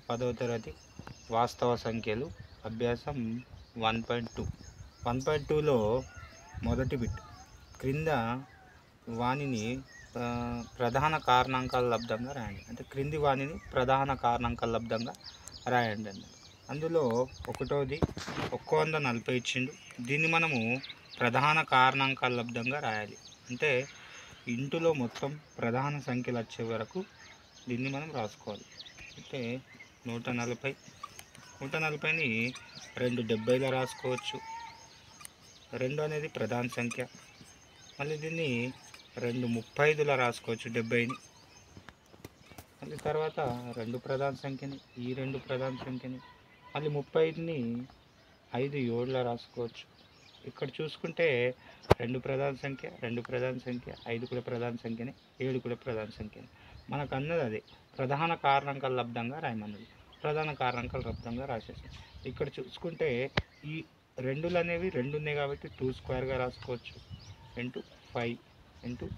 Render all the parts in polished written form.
10వ తరగతి వాస్తవ సంఖ్యలు అభ్యాసం 1.2. 1.2లో మొదటి బిట్ క్రింద వాణిని ప్రధాన కారణాంకాల లబ్ధంగా రాయండి. అంటే క్రింది వాణిని ప్రధాన కారణాంకాల లబ్ధంగా రాయండి అన్నారు. అందులో ఒకటోది 140 ఇచ్చిండు. దీన్ని మనము ప్రధాన కారణాంకాల లబ్ధంగా రాయాలి. అంటే ఇంటిలో మొత్తం ప్రధాన సంఖ్యలు వచ్చే వరకు దీన్ని మనం రాసుకోవాలి. అంటే 140ని 2 70గా రాసుకోవచ్చు. 2 అనేది ప్రధాన సంఖ్య. మళ్ళీ దీన్ని 2 35లా రాసుకోవచ్చు 70ని. మళ్ళీ తర్వాత 2 ప్రధాన సంఖ్యని, ఈ 2 ప్రధాన సంఖ్యని, మళ్ళీ 35ని 5 7లా రాసుకోవచ్చు. ఇక్కడ చూసుకుంటే 2 ప్రధాన సంఖ్య, 2 ప్రధాన సంఖ్య, 5 కూడా ప్రధాన సంఖ్యనే, 7 కూడా ప్రధాన సంఖ్యనే. మనకు అన్నది అదే ప్రధాన కారణాంకాల లబ్ధంగా రాయమన్నది. ప్రధాన కారణాంకాల లబ్ధంగా రాసేసాం. ఇక్కడ చూసుకుంటే ఈ 2లు అనేవి 2 ఉన్నాయి కాబట్టి 2 స్క్వేర్గా రాసుకోవచ్చు. 5 7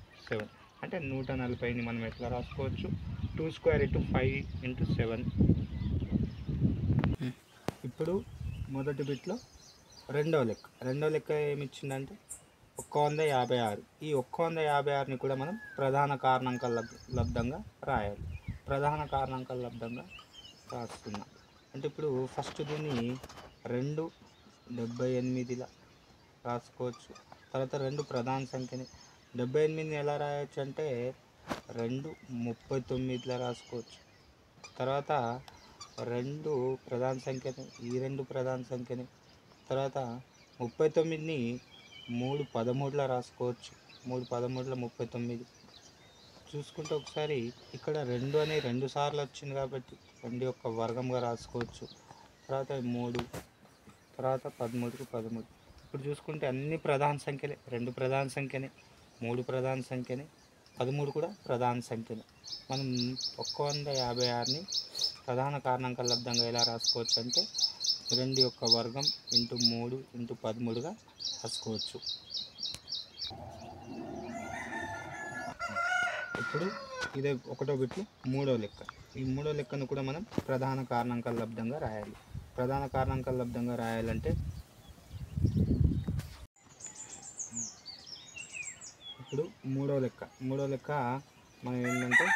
అంటే 140ని మనం ఎట్లా రాసుకోవచ్చు? 2 స్క్వేర్ 5 7. ఇప్పుడు మొదటి బిట్లో రెండవ లెక్క ఏమి ఇచ్చిందంటే 156. ఈ 156ని కూడా మనం ప్రధాన కారణాంకాల లబ్ధంగా రాయాలి. ప్రధాన కారణాంకాల లబ్ధంగా రాస్తున్నాం. అంటే ఇప్పుడు ఫస్ట్ దీన్ని 2 78లా రాసుకోవచ్చు. తర్వాత 2 ప్రధాన సంఖ్యని 78ని ఎలా రాయొచ్చు అంటే 2 39లా రాసుకోవచ్చు. తర్వాత 2 ప్రధాన సంఖ్యని, ఈ 2 ప్రధాన సంఖ్యని, తర్వాత 39ని 3 13లా రాసుకోవచ్చు. 3 13ల 39. చూసుకుంటే ఒకసారి ఇక్కడ 2 అనే 2 సార్లు వచ్చింది కాబట్టి 2 యొక్క వర్గంగా రాసుకోవచ్చు. తర్వాత 3, తర్వాత 13కు 13. ఇప్పుడు చూసుకుంటే అన్ని ప్రధాన సంఖ్యలే. 2 ప్రధాన సంఖ్యనే, 3 ప్రధాన సంఖ్యనే, 13 కూడా ప్రధాన సంఖ్యనే. మనం 156ని ప్రధాన కారణాంకాల లబ్ధంగా ఎలా రాసుకోవచ్చు అంటే 2 యొక్క వర్గం ఇంటూ 3 ఇంటూ 13గా రాసుకోవచ్చు. ఇప్పుడు ఇదే ఒకటో బిట్లు మూడో లెక్క. ఈ మూడో లెక్కను కూడా మనం ప్రధాన కారణాంకాల లబ్ధంగా రాయాలి. ప్రధాన కారణాంకాల లబ్ధంగా రాయాలంటే ఇప్పుడు మూడో లెక్క మనం ఏంటంటే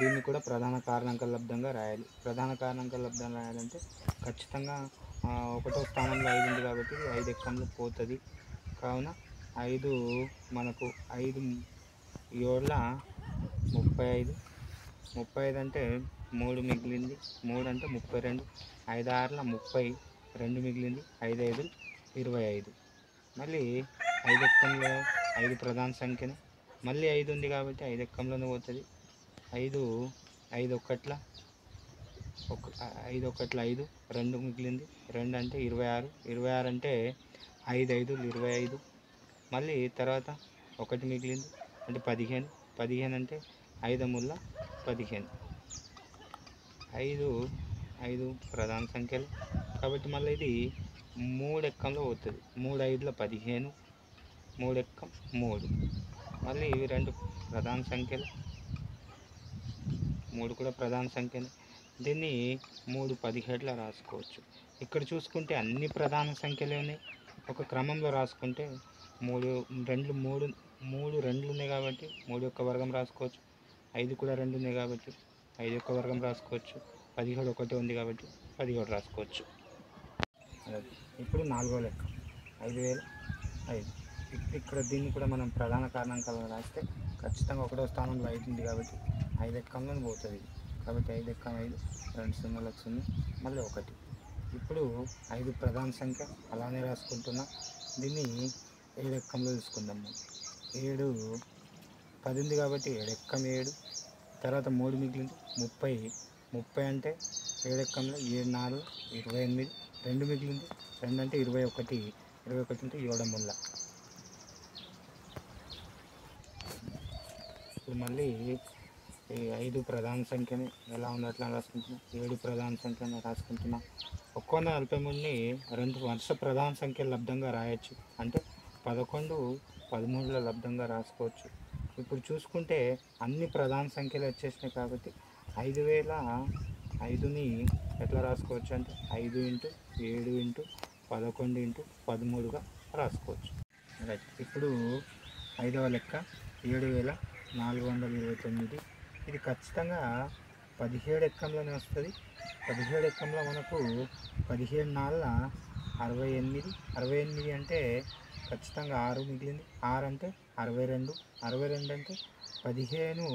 దీన్ని కూడా ప్రధాన కారణాంకాల లబ్ధంగా రాయాలి. ప్రధాన కారణాంకాల లబ్ధంగా రాయాలంటే ఖచ్చితంగా ఒకటో స్థానంలో 5 ఉంది కాబట్టి 5 ఎక్కంలో పోతుంది. కావున 5 మనకు 5 7ల 35 అంటే 3 మిగిలింది. 3 అంటే 32. 5 6ల 32 మిగిలింది. 5 5 25. మళ్ళీ 5 ఎక్కంలో 5 ప్రధాన సంఖ్యనే, మళ్ళీ 5 ఉంది కాబట్టి 5 ఎక్కంలోనే పోతుంది. 5 1ల 5 2 మిగిలింది. 2 అంటే 26. 26 అంటే 5 5 25. మళ్ళీ తర్వాత 1 మిగిలింది అంటే 15. 15 అంటే 5 3ల 15. 5 ప్రధాన సంఖ్యలు కాబట్టి మళ్ళీ ఇది 3 ఎక్కంలో పోతుంది. 3 5ల 15. 3 ఎక్కం 3. మళ్ళీ ఇవి 2 ప్రధాన సంఖ్యలు, 3 కూడా ప్రధాన సంఖ్యనే. దీన్ని 3 17లా రాసుకోవచ్చు. ఇక్కడ చూసుకుంటే అన్ని ప్రధాన సంఖ్యలే ఉన్నాయి. ఒక క్రమంలో రాసుకుంటే 3 2 ఉన్నాయి కాబట్టి 3 యొక్క వర్గం రాసుకోవచ్చు. 5 కూడా 2 ఉన్నాయి కాబట్టి 5 యొక్క వర్గం రాసుకోవచ్చు. 17 ఒకటే ఉంది కాబట్టి 17 రాసుకోవచ్చు. ఇప్పుడు నాలుగో లెక్క 5005. ఇక్కడ దీన్ని కూడా మనం ప్రధాన కారణాంకాలను రాస్తే ఖచ్చితంగా ఒకటో స్థానంలో 5 ఉంది కాబట్టి 5 ఎక్కంలో పోతుంది. కాబట్టి 5 ఎక్కం 5, 2 0లకు 0, మళ్ళీ 1. ఇప్పుడు 5 ప్రధాన సంఖ్య అలానే రాసుకుంటున్నా. దీన్ని 7 ఎక్కంలో తీసుకుందాం. 7 10 ఉంది కాబట్టి 7 ఎక్కం 7. తర్వాత 3 మిగిలింది 30 అంటే 7 ఎక్కంలో 7 4 28. 2 మిగిలింది 2 అంటే 21 అంటే 7 ముళ్ళ. ఇప్పుడు మళ్ళీ ఈ 5 ప్రధాన సంఖ్యని ఎలా ఉందో అట్లా రాసుకుంటున్నా. 7 ప్రధాన సంఖ్యని రాసుకుంటున్నా. 143ని 2 వరుస ప్రధాన సంఖ్యల లబ్ధంగా రాయొచ్చు. అంటే 11 13ల లబ్ధంగా రాసుకోవచ్చు. ఇప్పుడు చూసుకుంటే అన్ని ప్రధాన సంఖ్యలు వచ్చేసినాయి కాబట్టి 5000 5ని ఎట్లా రాసుకోవచ్చు అంటే 5 ఇంటూ 7 ఇంటూ 11 ఇంటూ 13గా రాసుకోవచ్చు. రైట్. ఇప్పుడు 5వ లెక్క 7429. ఇది ఖచ్చితంగా 17 ఎక్కంలోనే వస్తుంది. 17 ఎక్కంలో మనకు 17 నాళ్ళ 68. 68 అంటే ఖచ్చితంగా 6 మిగిలింది. 6 అంటే 62. 62 అంటే 17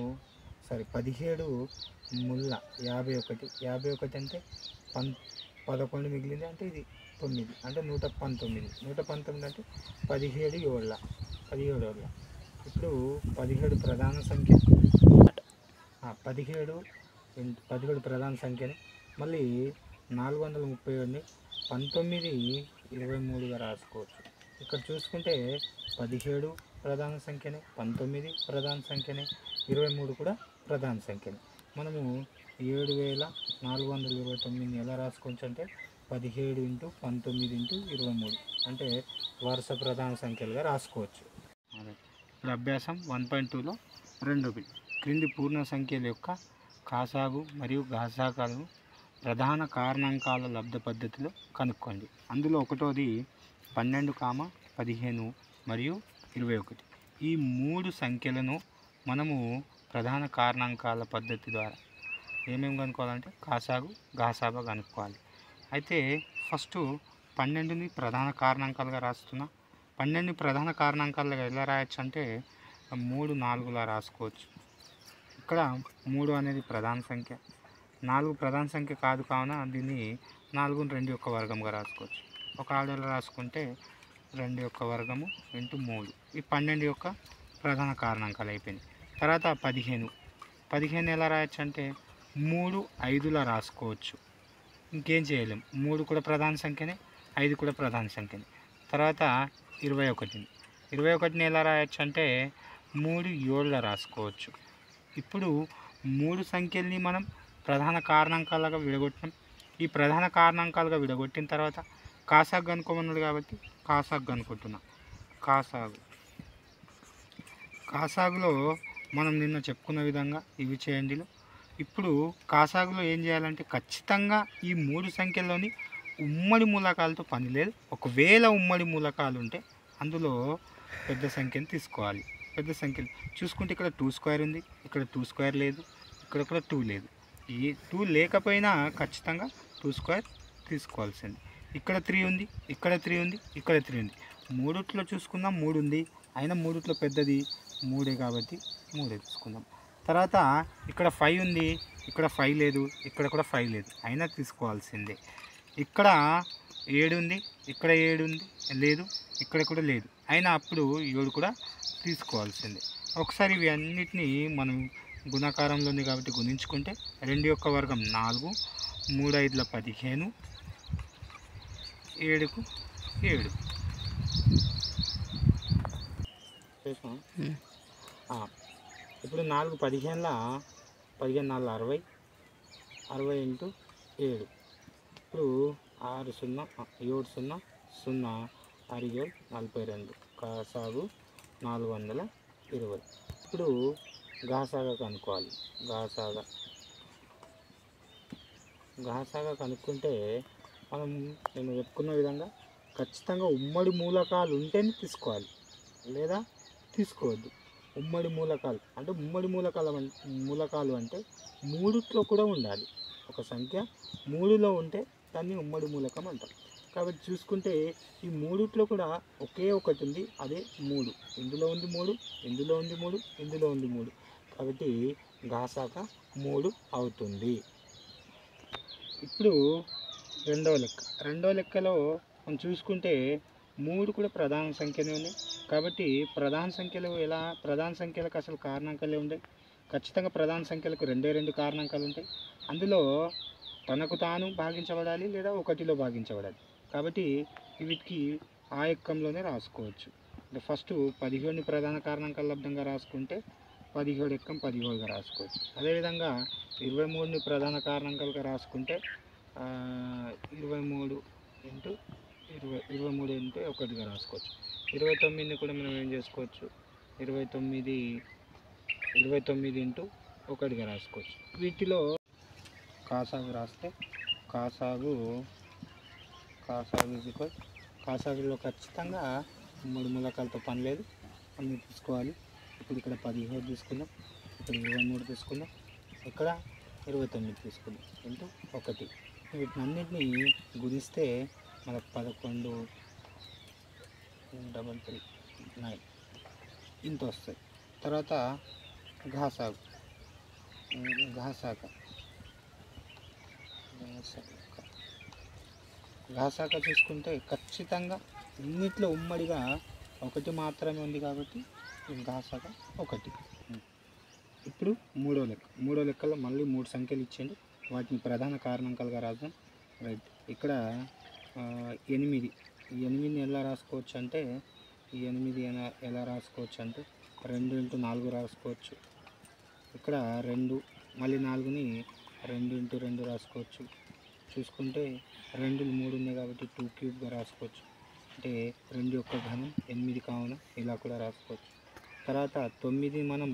ముళ్ళ 51. 51 అంటే 11 మిగిలింది. అంటే ఇది 9 అంటే 119. 119 అంటే 17 ఏళ్ళ. ఇప్పుడు 17 ప్రధాన సంఖ్య, 17 ప్రధాన సంఖ్యని మళ్ళీ 437ని 1923గా రాసుకోవచ్చు. ఇక్కడ చూసుకుంటే 17 ప్రధాన సంఖ్యనే, 19 ప్రధాన సంఖ్యనే, 23 కూడా ప్రధాన సంఖ్యనే. మనము 7429 ఎలా రాసుకోవచ్చు అంటే 17 ఇంటూ 19 ఇంటూ 23 అంటే వరుస ప్రధాన సంఖ్యలుగా రాసుకోవచ్చు. ఇప్పుడు అభ్యాసం 1.2లో 2 బిట్ క్రింది పూర్ణ సంఖ్యల యొక్క కాసాగు మరియు గాసాగాలను ప్రధాన కారణాంకాల లబ్ధ పద్ధతిలో కనుక్కోండి. అందులో ఒకటోది 12, 15 మరియు 21. ఈ 3 సంఖ్యలను మనము ప్రధాన కారణాంకాల పద్ధతి ద్వారా ఏమేమి కనుక్కోవాలంటే కాసాగు గాసాబా కనుక్కోవాలి. అయితే ఫస్ట్ 12ని ప్రధాన కారణాంకాలుగా రాస్తున్నా. 12ని ప్రధాన కారణాంకాలుగా ఎలా రాయొచ్చు అంటే 3 4లా రాసుకోవచ్చు. ఇక్కడ 3 అనేది ప్రధాన సంఖ్య, 4 ప్రధాన సంఖ్య కాదు కావున దీన్ని 4ని 2 యొక్క వర్గంగా రాసుకోవచ్చు. ఒక ఆర్డర్లో రాసుకుంటే 2 యొక్క వర్గము ఇంటూ 3. ఈ 12 యొక్క ప్రధాన కారణాంకాలు అయిపోయింది. తర్వాత 15 ఎలా రాయొచ్చు అంటే 3 5లా రాసుకోవచ్చు. ఇంకేం చేయలేం. 3 కూడా ప్రధాన సంఖ్యనే, 5 కూడా ప్రధాన సంఖ్యనే. తర్వాత 21ని ఎలా రాయొచ్చు అంటే 3 7లా రాసుకోవచ్చు. ఇప్పుడు 3 సంఖ్యల్ని మనం ప్రధాన కారణాంకాలుగా విడగొట్టినాం. ఈ ప్రధాన కారణాంకాలుగా విడగొట్టిన తర్వాత కాసాగు కనుక్కోమన్నాడు కాబట్టి కాసాగు కనుక్కుంటున్నాం. కాసాగులో మనం నిన్న చెప్పుకున్న విధంగా ఇవి చేయండి. ఇప్పుడు కాసాగులో ఏం చేయాలంటే ఖచ్చితంగా ఈ 3 సంఖ్యల్లోని ఉమ్మడి మూలకాలతో పని లేదు. ఒకవేళ ఉమ్మడి మూలకాలు ఉంటే అందులో పెద్ద సంఖ్యను తీసుకోవాలి. పెద్ద సంఖ్యలు చూసుకుంటే ఇక్కడ 2 స్క్వేర్ ఉంది, ఇక్కడ 2 స్క్వేర్ లేదు, ఇక్కడ కూడా 2 లేదు. ఈ 2 లేకపోయినా ఖచ్చితంగా 2 స్క్వేర్ తీసుకోవాల్సింది. ఇక్కడ 3 ఉంది, ఇక్కడ 3 ఉంది, ఇక్కడ 3 ఉంది. మూడిట్లో చూసుకుందాం 3 ఉంది, అయినా మూడిట్లో పెద్దది 3 కాబట్టి 3 తీసుకుందాం. తర్వాత ఇక్కడ 5 ఉంది, ఇక్కడ 5 లేదు, ఇక్కడ కూడా 5 లేదు, అయినా తీసుకోవాల్సిందే. ఇక్కడ 7 ఉంది, ఇక్కడ 7 ఉంది లేదు, ఇక్కడ కూడా లేదు, అయినా అప్పుడు 7 కూడా తీసుకోవాల్సిందే. ఒకసారి ఇవి అన్నిటినీ మనం గుణాకారంలో ఉంది కాబట్టి గుణించుకుంటే 2 యొక్క వర్గం 4, 3 5ల 15, 7కు 7. ఇప్పుడు 4 15ల 15 4 60, 60 ఇంటూ 7. ఇప్పుడు 6 0 7 0 0 6 7 42 కాసాగు 420. ఇప్పుడు గాసాగా కనుక్కోవాలి. గాసాగా కనుక్కుంటే మనం నేను చెప్పుకున్న విధంగా ఖచ్చితంగా ఉమ్మడి మూలకాలు ఉంటేనే తీసుకోవాలి, లేదా తీసుకోవద్దు. ఉమ్మడి మూలకాలు అంటే మూలకాలు అంటే మూడిట్లో కూడా ఉండాలి. ఒక సంఖ్య 3లో ఉంటే దాన్ని ఉమ్మడి మూలకం అంటాం. కాబట్టి చూసుకుంటే ఈ మూడిట్లో కూడా ఒకే ఒకటి ఉంది, అదే 3. ఇందులో ఉంది 3, ఇందులో ఉంది 3, ఇందులో ఉంది 3. కాబట్టి గాసాక 3 అవుతుంది. ఇప్పుడు రెండవ లెక్కలో మనం చూసుకుంటే 3 కూడా ప్రధాన సంఖ్యనే ఉంది. కాబట్టి ప్రధాన సంఖ్యలకు అసలు కారణాంకాలే ఉంటాయి. ఖచ్చితంగా ప్రధాన సంఖ్యలకు 2 కారణాంకాలు ఉంటాయి. అందులో తనకు తాను భాగించబడాలి లేదా 1లో భాగించబడాలి. కాబట్టి వీటికి ఆ ఎక్కంలోనే రాసుకోవచ్చు. ఫస్ట్ 17ని ప్రధాన కారణాంకాల లబ్ధంగా రాసుకుంటే 17 ఎక్కం 17గా రాసుకోవచ్చు. అదేవిధంగా 23ని ప్రధాన కారణాంకాలుగా రాసుకుంటే 23 ఇంటూ 1గా రాసుకోవచ్చు. 29ని కూడా మనం ఏం చేసుకోవచ్చు, 29 ఇంటూ 1గా రాసుకోవచ్చు. వీటిలో కాసాగు రాస్తే కాసాగు కాసాగు ఈజ్ ఈక్వల్, కాసాగులో ఖచ్చితంగా ఉమ్మడి మూలకాలతో పని లేదు, అన్నీ తీసుకోవాలి. ఇప్పుడు ఇక్కడ 17 తీసుకుందాం, ఇక్కడ 23 తీసుకుందాం, ఇక్కడ 29 తీసుకుందాం ఇంటూ 1. వీటినన్నింటినీ గుణిస్తే మనకు 11 3 9 ఇంత వస్తుంది. తర్వాత ఘాసాగు ఘాసాక చూసుకుంటే ఖచ్చితంగా అన్నిట్లో ఉమ్మడిగా 1 మాత్రమే ఉంది కాబట్టి ఘాసాక 1. ఇప్పుడు మూడో లెక్కలో మళ్ళీ 3 సంఖ్యలు ఇచ్చిండు, వాటిని ప్రధాన కారణాంకాలుగా రాద్దాం. రైట్, ఇక్కడ 8. ఈ 8ని ఎలా రాసుకోవచ్చు అంటే 2 × 4 రాసుకోవచ్చు. ఇక్కడ 2 మళ్ళీ 4ని 2 × 2 రాసుకోవచ్చు. చూసుకుంటే 2 3 ఉన్నాయి కాబట్టి 2 క్యూబ్గా రాసుకోవచ్చు. అంటే 2 యొక్క ఘనం 8 కావున ఇలా కూడా రాసుకోవచ్చు. తర్వాత 9 మనం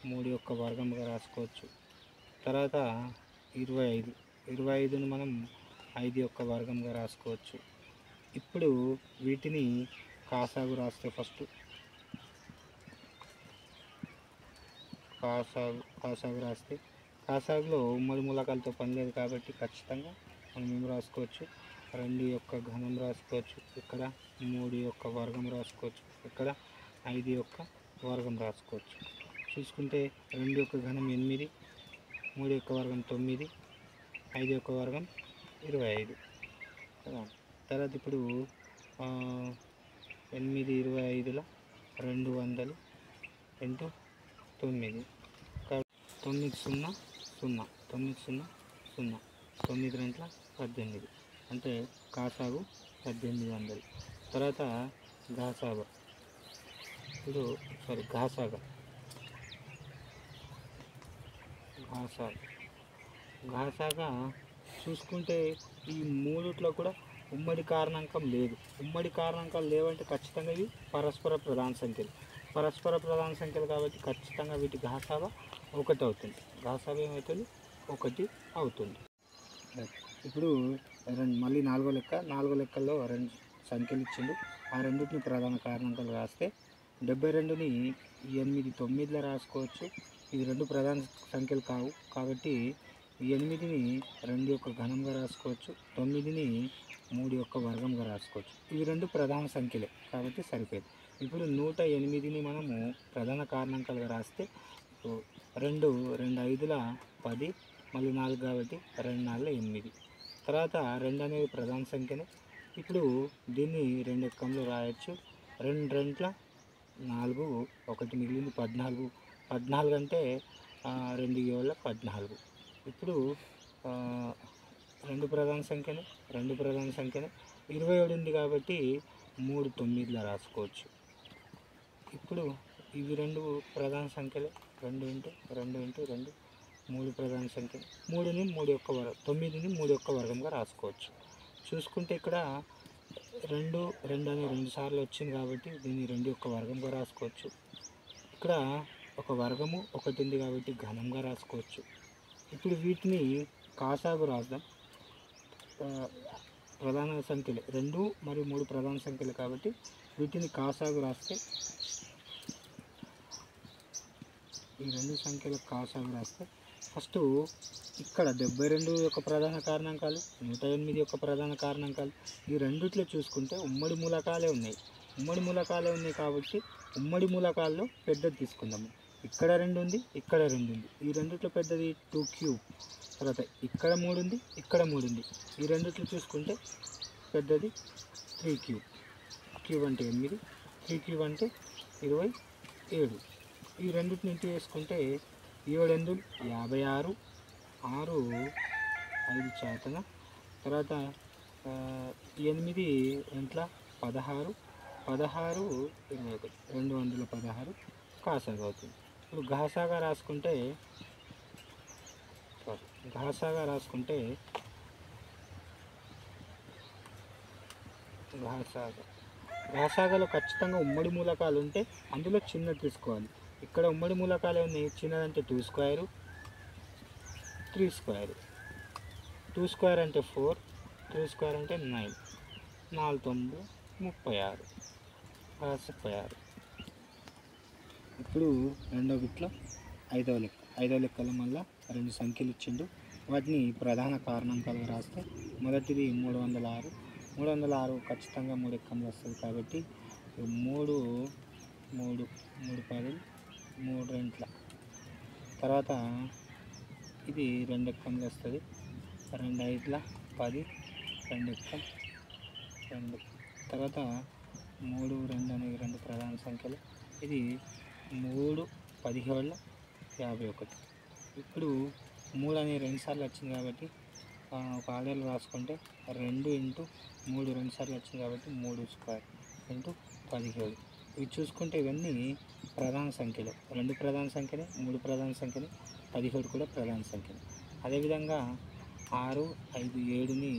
3 యొక్క వర్గంగా రాసుకోవచ్చు. తర్వాత 25ని మనం 5 యొక్క వర్గంగా రాసుకోవచ్చు. ఇప్పుడు వీటిని కాసాగు రాస్తే ఫస్ట్ కాసాగు రాస్తే కాసాగులో ఉమ్మడి మూలకాలతో పని లేదు కాబట్టి ఖచ్చితంగా మనం ఏం రాసుకోవచ్చు, 2 యొక్క ఘనం రాసుకోవచ్చు, ఇక్కడ 3 యొక్క వర్గం రాసుకోవచ్చు, ఇక్కడ 5 యొక్క వర్గం రాసుకోవచ్చు. చూసుకుంటే 2 యొక్క ఘనం 8, 3 యొక్క వర్గం 9, 5 యొక్క వర్గం 25. తర్వాత ఇప్పుడు 8 25ల 200 ఇంటూ 9, 9 0 0 9 0 0 9 2 18, అంటే కాసాగు 1800. తర్వాత ఘాసాగా చూసుకుంటే ఈ మూడిట్లో కూడా ఉమ్మడి కారణాంకం లేదు. ఉమ్మడి కారణాంకాలు లేవంటే ఖచ్చితంగా ఇవి పరస్పర ప్రధాన సంఖ్యలు కాబట్టి ఖచ్చితంగా వీటి ఘాసాగా 1 అవుతుంది. ఘాసాగా ఏమవుతుంది, 1 అవుతుంది. ఇప్పుడు మళ్ళీ 4వ లెక్కల్లో 2 సంఖ్యలు ఇచ్చిండు, ఆ రెండింటిని ప్రధాన కారణాంకాలు రాస్తే 72ని 8 9లా రాసుకోవచ్చు. ఇవి 2 ప్రధాన సంఖ్యలు కావు కాబట్టి 8ని 2 యొక్క ఘనంగా రాసుకోవచ్చు, 9ని 3 యొక్క వర్గంగా రాసుకోవచ్చు. ఇవి 2 ప్రధాన సంఖ్యలే కాబట్టి సరిపోయింది. ఇప్పుడు 108ని మనము ప్రధాన కారణాంకాలుగా రాస్తే 2 5ల 10, మళ్ళీ 4 కాబట్టి 2 4 8. తర్వాత 2 అనేది ప్రధాన సంఖ్యనే. ఇప్పుడు దీన్ని 2 ఎక్కంలో రాయొచ్చు. 2 2 4, 1 మిగిలింది 14. 14 అంటే 2 7 14. ఇప్పుడు 2 ప్రధాన సంఖ్యనే 27 ఉంది కాబట్టి 3 9లా రాసుకోవచ్చు. ఇప్పుడు ఇవి 2 ప్రధాన సంఖ్యలే, 2 × 2 × 2 3 ప్రధాన సంఖ్యలు. 3ని 3 యొక్క వర్గం, 9ని 3 యొక్క వర్గంగా రాసుకోవచ్చు. చూసుకుంటే ఇక్కడ 2 2 అనే 2 సార్లు వచ్చింది కాబట్టి దీన్ని 2 యొక్క వర్గంగా రాసుకోవచ్చు. ఇక్కడ ఒక వర్గము 1 ఉంది కాబట్టి ఘనంగా రాసుకోవచ్చు. ఇప్పుడు వీటిని కాసాగు రాద్దాం. ప్రధాన సంఖ్యలు 2 మరియు 3 ప్రధాన సంఖ్యలు కాబట్టి వీటిని కాసాగు రాస్తే ఈ 2 సంఖ్యల కాసాగు రాస్తే ఫస్ట్ ఇక్కడ 72 యొక్క ప్రధాన కారణాంకాలు, 108 యొక్క ప్రధాన కారణాంకాలు, ఈ రెండిట్లో చూసుకుంటే ఉమ్మడి మూలకాలే ఉన్నాయి కాబట్టి ఉమ్మడి మూలకాల్లో పెద్దది తీసుకుందాము. ఇక్కడ 2 ఉంది, ఇక్కడ 2 ఉంది, ఈ రెండిట్లో పెద్దది 2 క్యూబ్. తర్వాత ఇక్కడ 3 ఉంది, ఇక్కడ 3 ఉంది, ఈ రెండిట్లో చూసుకుంటే పెద్దది 3 క్యూబ్. క్యూబ్ అంటే 8, 3 క్యూబ్ అంటే 27. ఈ రెండింటిని ఇంటూ వేసుకుంటే 7 8 56, 6 5 చేతన, తర్వాత 8 2 16, 16 21, 216 కాసాగా అవుతుంది. ఇప్పుడు ఘాసాగా రాసుకుంటే ఘాసాగాలో ఖచ్చితంగా ఉమ్మడి మూలకాలు ఉంటే అందులో చిన్నది తీసుకోవాలి. ఇక్కడ ఉమ్మడి మూలకాలే ఉన్నాయి, చిన్నదంటే 2 స్క్వేర్ 3 స్క్వేర్. 2 స్క్వేర్ అంటే 4, 3 స్క్వేర్ అంటే 9, 4 9 36, 36. ఇప్పుడు రెండో బిట్లో ఐదవ లెక్కలో మళ్ళీ 2 సంఖ్యలు ఇచ్చిండు. వాటిని ప్రధాన కారణాంకాలుగా రాస్తే మొదటిది 306. 306 ఖచ్చితంగా 3 ఎక్కంలో వస్తుంది కాబట్టి 3 3 3 10 3 రెంట్ల. తర్వాత ఇది 2 ఎక్కంలో వస్తుంది. 2 5ల 10, 2 ఎక్కం 2. తర్వాత 3 2 అనేవి 2 ప్రధాన సంఖ్యలు. ఇది 3 17 51. ఇప్పుడు 3 అనేది 2 సార్లు వచ్చింది కాబట్టి ఒక ఆర్డర్లో రాసుకుంటే 2 ఇంటూ 3 2 సార్లు వచ్చింది కాబట్టి 3 స్క్వేర్ ఇంటూ 17. ఇవి చూసుకుంటే ఇవన్నీ ప్రధాన సంఖ్యలు. 2 ప్రధాన సంఖ్యలు, 3 ప్రధాన సంఖ్యలు, 17 కూడా ప్రధాన సంఖ్యలు. అదేవిధంగా 6 5 7ని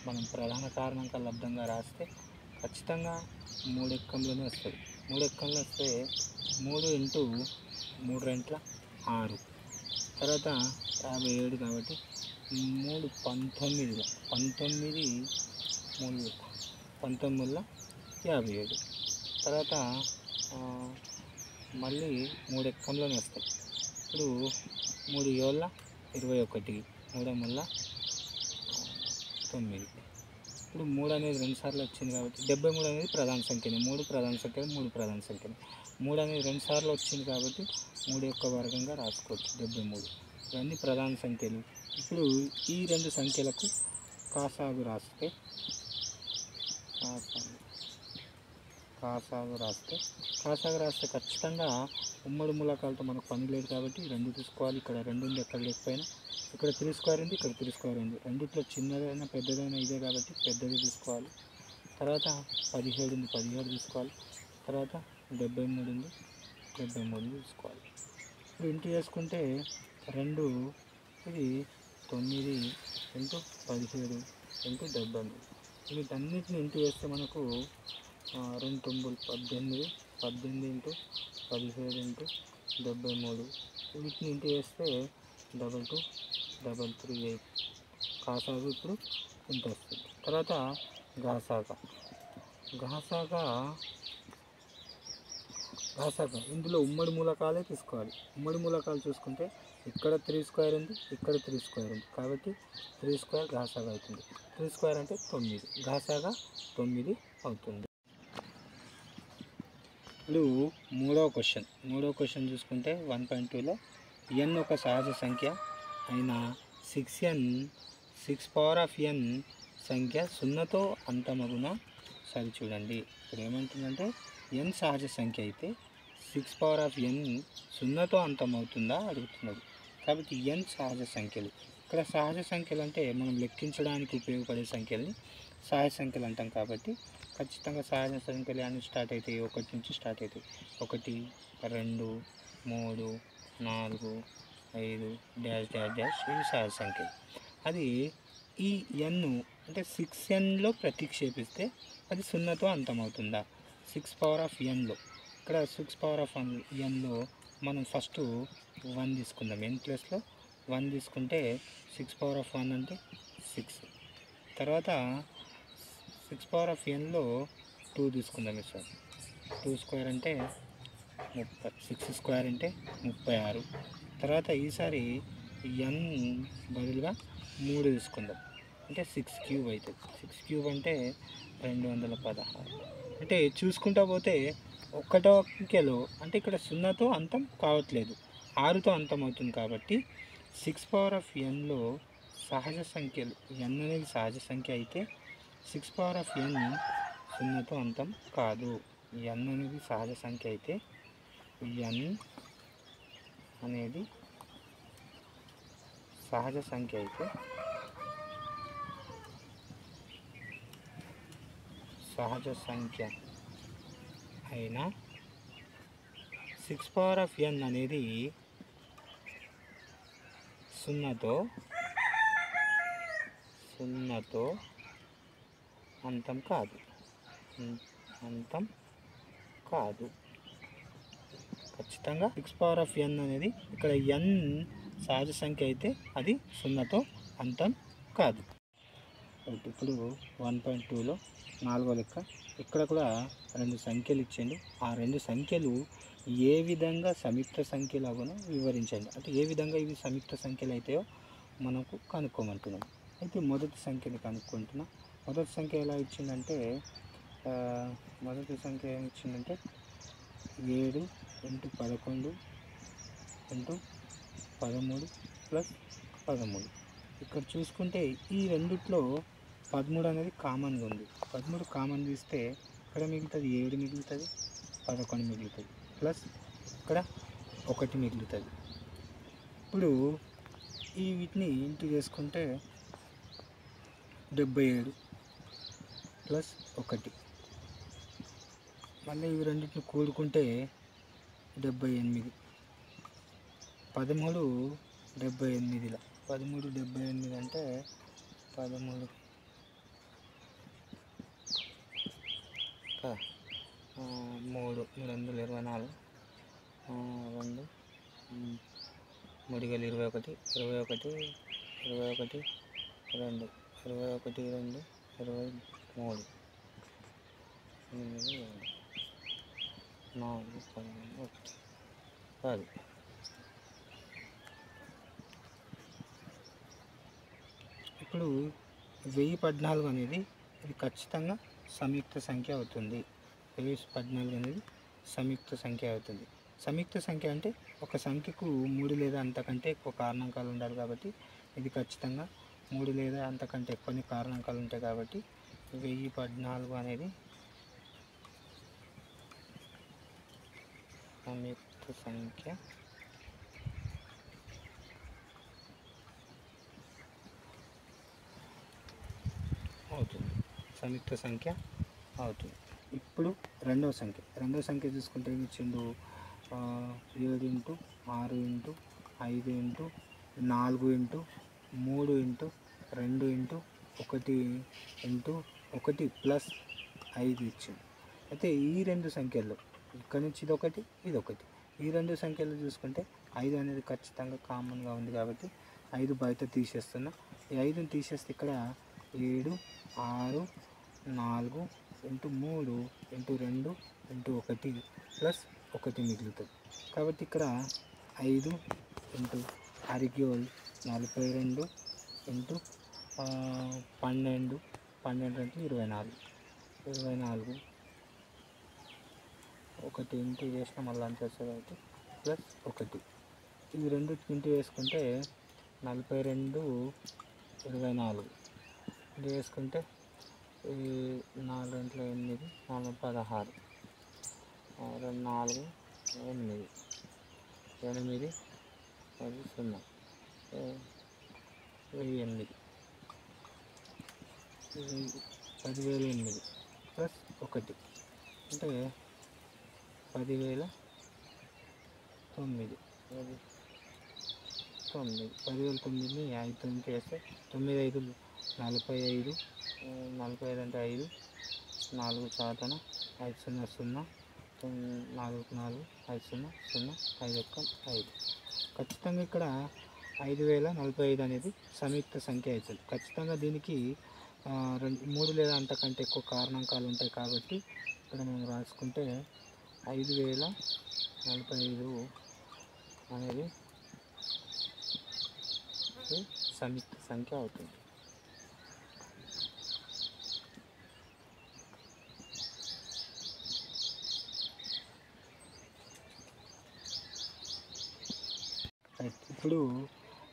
మనం ప్రధాన కారణాంకాల లబ్ధంగా రాస్తే ఖచ్చితంగా 3 ఎక్కంలోనే వస్తుంది. 3 ఎక్కంలో వస్తే 3 ఇంటూ 3 రెంట్ల 6. తర్వాత 57 కాబట్టి 3 19, 19 19 57. తర్వాత మళ్ళీ 3 ఎక్కంలోనే వస్తాయి. ఇప్పుడు 3 7 21, 3 3 9. ఇప్పుడు 3 అనేది 2 సార్లు వచ్చింది కాబట్టి 73 అనేది ప్రధాన సంఖ్యని, 3 ప్రధాన సంఖ్యలు, 3 ప్రధాన సంఖ్యలు. 3 అనేది 2 సార్లు వచ్చింది కాబట్టి 3 యొక్క వర్గంగా రాసుకోవచ్చు 73. ఇవన్నీ ప్రధాన సంఖ్యలు. ఇప్పుడు ఈ 2 సంఖ్యలకు కాసాగు రాస్తే ఖచ్చితంగా ఉమ్మడి మూలకాలతో మనకు పని లేదు కాబట్టి 2 తీసుకోవాలి. ఇక్కడ 2 ఉంది, ఎక్కడ లేకపోయినా. ఇక్కడ 3 స్క్వేర్ ఉంది, ఇక్కడ 3 స్క్వేర్ ఉంది. రెండిట్లో చిన్నదైనా పెద్దదైనా ఇదే కాబట్టి పెద్దది తీసుకోవాలి. తర్వాత 17 ఉంది, 17 తీసుకోవాలి. తర్వాత 73 ఉంది, 73 తీసుకోవాలి. ఇప్పుడు ఇంటూ చేసుకుంటే 2 ఇది 9 ఇంటూ 17 ఇంటూ 73. వీటన్నిటిని ఇంటూ చేస్తే మనకు 2 9 18, 18 ఇంటూ 17 ఇంటూ 73. వీటిని ఇంటూ చేస్తే 22 338. కాసాగు ఇప్పుడు ఇంత వస్తుంది. తర్వాత ఘాసాగా ఇందులో ఉమ్మడి మూలకాలే తీసుకోవాలి. ఉమ్మడి మూలకాలు చూసుకుంటే ఇక్కడ 3 స్క్వేర్ ఉంది, ఇక్కడ 3 స్క్వేర్ ఉంది కాబట్టి 3 స్క్వేర్ ఘాసాగా అవుతుంది. 3 స్క్వేర్ అంటే 9, ఘాసాగా 9 అవుతుంది. ఇప్పుడు మూడవ క్వశ్చన్ చూసుకుంటే 1.2లో n ఒక సహజ సంఖ్య అయిన 6n సంఖ్య 0తో అంతమగున సరిచూడండి. ఇక్కడ ఏమంటుందంటే n సహజ సంఖ్య అయితే 6n 0తో అంతమవుతుందా అడుగుతున్నాడు. కాబట్టి n సహజ సంఖ్యలు. ఇక్కడ సహజ సంఖ్యలు అంటే మనం లెక్కించడానికి ఉపయోగపడే సంఖ్యల్ని సహజ సంఖ్యలు అంటాం. కాబట్టి ఖచ్చితంగా సహజ సంఖ్యలు అన్ని స్టార్ట్ అవుతాయి, 1 నుంచి స్టార్ట్ అవుతాయి. 1 2 3 4 5 డాష్ డాష్ డాష్ ఇవి సహజ సంఖ్యలు. అది ఈ n అంటే 6nలో ప్రతిక్షేపిస్తే అది 0తో అంతమవుతుందా. 6n ఇక్కడ 6n మనం ఫస్ట్ 1 తీసుకుందాం. n ప్లస్లో 1 తీసుకుంటే 6n అంటే 6. తర్వాత 6n 2 తీసుకుందాం. సార్ 2 స్క్వేర్ అంటే 30, 6 స్క్వేర్ అంటే 36. తర్వాత ఈసారి n బదులుగా 3 తీసుకుందాం అంటే 6 క్యూబ్ అవుతుంది. 6 క్యూబ్ అంటే 216. అంటే చూసుకుంటా పోతే ఒకటో అంకెలో అంటే ఇక్కడ 0తో అంతం కావట్లేదు, 6తో అంతం అవుతుంది. కాబట్టి 6n సహజ సంఖ్యలు n అనేది సహజ సంఖ్య అయితే 6n 0తో అంతం కాదు. n అనేది సహజ సంఖ్య అయితే n అనేది సహజ సంఖ్య అయితే అయిన 6n అనేది 0తో అంతం కాదు. ఖచ్చితంగా 6n అనేది ఇక్కడ n సహజ సంఖ్య అయితే అది 0తో అంతం కాదు. ఇప్పుడు 1.2లో 4వ లెక్క. ఇక్కడ కూడా 2 సంఖ్యలు ఇచ్చిండు. ఆ 2 సంఖ్యలు ఏ విధంగా సంయుక్త సంఖ్యలు అవ్వనో వివరించండి. అంటే ఏ విధంగా ఇవి సంయుక్త సంఖ్యలు అవుతాయో మనకు కనుక్కోమంటున్నాం. అయితే మొదటి సంఖ్యని కనుక్కుంటున్నాం. మొదటి సంఖ్య ఎలా ఇచ్చిందంటే మొదటి సంఖ్య ఏమి ఇచ్చిందంటే 7 × 11 × 13 + 13. ఇక్కడ చూసుకుంటే ఈ రెండిట్లో 13 అనేది కామన్గా ఉంది. 13 కామన్ తీస్తే ఇక్కడ మిగులుతుంది 7 మిగులుతుంది, 11 మిగులుతుంది, ప్లస్ ఇక్కడ 1 మిగులుతుంది. ఇప్పుడు ఈ వీటిని ఇంటూ చేసుకుంటే 77 + 1. మళ్ళీ ఇవి రెండింటిని కూడుకుంటే 78. 13 78 13 78 అంటే 13 3 2 24 2 3 21 21 21 2 21 2 23 4 10 ఇప్పుడు 1014 అనేది ఇది ఖచ్చితంగా సంయుక్త సంఖ్య అవుతుంది. 1014 అనేది సంయుక్త సంఖ్య అవుతుంది. సంయుక్త సంఖ్య అంటే ఒక సంఖ్యకు 3 లేదా అంతకంటే ఎక్కువ కారణాంకాలు ఉండాలి కాబట్టి ఇది ఖచ్చితంగా 3 లేదా అంతకంటే ఎక్కువ కారణాంకాలు ఉంటాయి కాబట్టి 1014 అనేది సంయుక్త సంఖ్య అవుతుంది. సంయుక్త సంఖ్య అవుతుంది. ఇప్పుడు రెండవ సంఖ్య చూసుకుంటే ఏమి ఇచ్చిండు? 7 × 6 × 5 × 4 × 3 × 2 × 1 × 1 + 5 ఇచ్చిండు. అయితే ఈ రెండు సంఖ్యల్లో ఇక్కడ నుంచి ఇదొకటి ఈ రెండు సంఖ్యలు చూసుకుంటే 5 అనేది ఖచ్చితంగా కామన్గా ఉంది కాబట్టి 5 బయట తీసేస్తున్నా. ఈ 5ని తీసేస్తే ఇక్కడ 7 6 4 × 3 × 2 × 1 + 1 మిగులుతుంది. కాబట్టి ఇక్కడ 5 × 6 42 × 12 12 అంటే 24 24 1 ఇంటూ చేసిన మళ్ళీ అంత వస్తుంది కాబట్టి +1 ఇవి రెండు ఇంటూ వేసుకుంటే 42 24 ఇంటూ వేసుకుంటే 4 × 8 4 16 4 8 8 10 1008 10,008 +1 అంటే 10,009 10,009ని 5తో చేస్తే 9 5 45 45 అంటే 5 4 చాతన 5 0 0 4 4 5 0 0 5 1 5. ఖచ్చితంగా ఇక్కడ 5045 అనేది సంయుక్త సంఖ్య అవుతుంది. ఖచ్చితంగా దీనికి 3 లేదా అంతకంటే ఎక్కువ కారణాంకాలు ఉంటాయి కాబట్టి ఇక్కడ మనం రాసుకుంటే 5045 అనేది సంయుక్త సంఖ్య అవుతుంది. ఇప్పుడు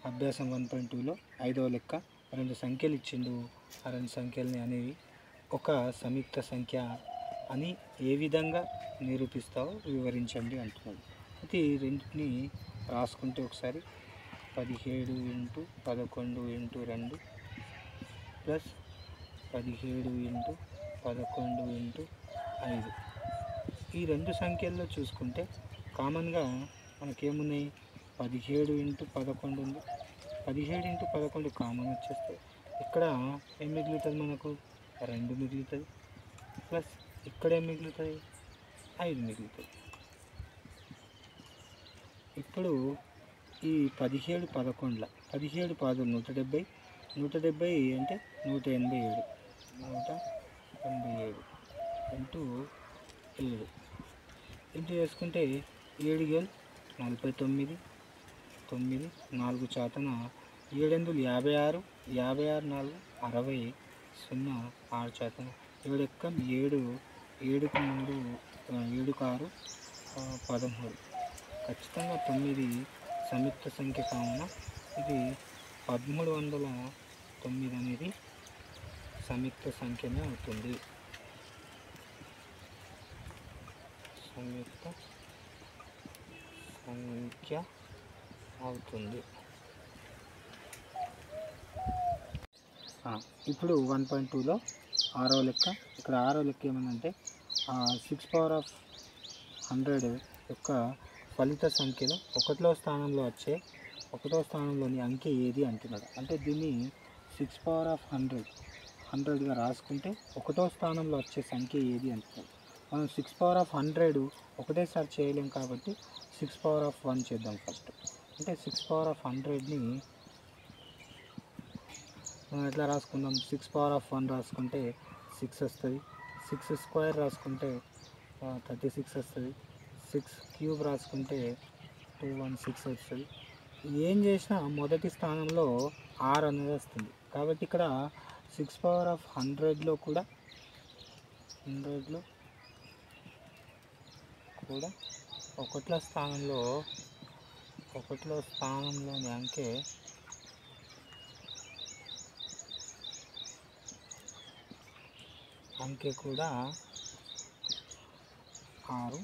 అభ్యాసం 1.2లో 5వ లెక్క 2 సంఖ్యలు ఇచ్చిండు. ఆ 2 సంఖ్యలని అనేవి ఒక సంయుక్త సంఖ్య అని ఏ విధంగా నిరూపిస్తావో వివరించండి అంటున్నాడు. అయితే ఈ రెండింటిని రాసుకుంటే ఒకసారి 17 × 11 × 2 + 17 × 11 × 5. ఈ రెండు సంఖ్యల్లో చూసుకుంటే కామన్గా మనకేమున్నాయి? 17 × 11 ఉంది. 17 × 11 కామన్ వచ్చేస్తే ఇక్కడ ఏం మిగులుతుంది? మనకు 2 మిగులుతుంది. ప్లస్ ఇక్కడ ఏం మిగులుతుంది? 5 మిగులుతుంది. ఇప్పుడు ఈ 17 11 17 10 170 170 అంటే 187, 187 ఇంటూ 7 ఇంటూ చేసుకుంటే 7 గేలు 49, 9 4 చాతన 7 ఎందులు 56, 56 4 60, 0 6 చాతన 7 ఎక్కం 7, 7కు 3 7కు 6 13. ఖచ్చితంగా 9 సంయుక్త సంఖ్య కావున ఇది 1309 అనేది సంయుక్త సంఖ్యనే అవుతుంది. సంయుక్త సంఖ్య అవుతుంది. ఇప్పుడు 1.2లో 6వ లెక్క. ఇక్కడ 6వ లెక్క ఏమనంటే 6 పవర్ ఆఫ్ 100 యొక్క ఫలిత సంఖ్యలో 1వ స్థానంలో వచ్చే 1వ స్థానంలోని అంకె ఏది అంటున్నాడు. అంటే దీన్ని 6 పవర్ ఆఫ్ 100గా రాసుకుంటే 1వ స్థానంలో వచ్చే సంఖ్య ఏది అంటున్నాడు. మనం 6 పవర్ ఆఫ్ 100 ఒకటేసారి చేయలేం కాబట్టి 6 పవర్ ఆఫ్ 1 చేద్దాం ఫస్ట్. అంటే 6 పవర్ ఆఫ్ 100ని మనం ఎట్లా రాసుకుందాం? 6 పవర్ ఆఫ్ 1 రాసుకుంటే 6 వస్తుంది, 6 స్క్వేర్ రాసుకుంటే 36 వస్తుంది, 6 క్యూబ్ రాసుకుంటే 216 వస్తుంది. ఏం చేసినా మొదటి స్థానంలో r అనేది వస్తుంది. కాబట్టి ఇక్కడ 6 పవర్ ఆఫ్ 100లో కూడా 1వ స్థానంలోని అంకె కూడా 6